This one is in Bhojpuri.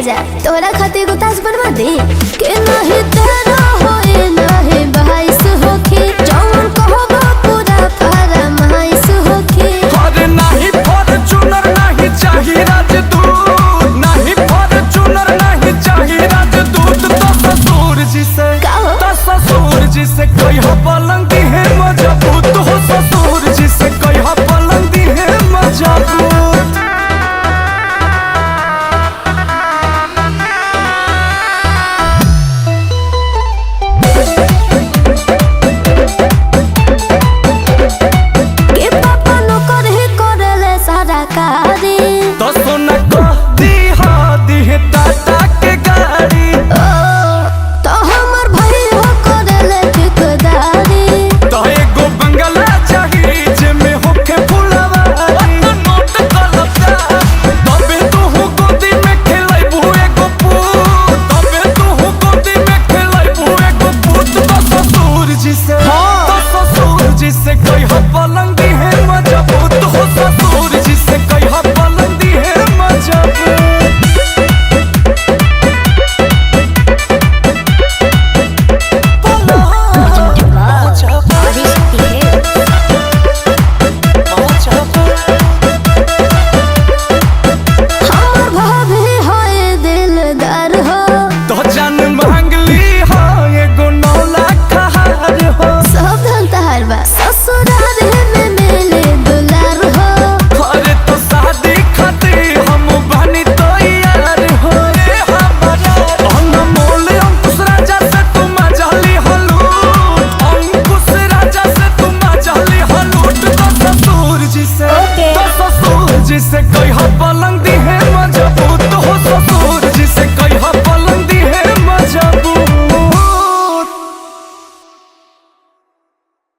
राजा तोरा खातिर गुतास बनवा दे के नहीं तेरा होए नहीं बहाइस होके जौन कहबो पूरा फरमाइश होके अरे नहीं फॉर्च्यूनर नहीं चाहिए राजदूत नहीं फॉर्च्यूनर नहीं चाहिए राजदूत तो ससुर जी से कोई हो पलंग है मजबूत हो ससुर जी से कोई हो पलंग है मजबूत के पापा नो करे करले सारा कारी तो सोना को दी टाटा के गाड़ी तो हमर भाई हो करले ठेकेदारी तो एगो बंगला चाहिए जेमे होके फुलवारी नोट कलता तबे तू गोदी में खेलैबू एगो पूत तबे तू गोदी में खेलैबू एगो पूत तो ससुर जी से कोई हो पलंग है मजबूत हो ससुर जी से कोई हो पलंग है मजबूत जिससे कोई हो पलंग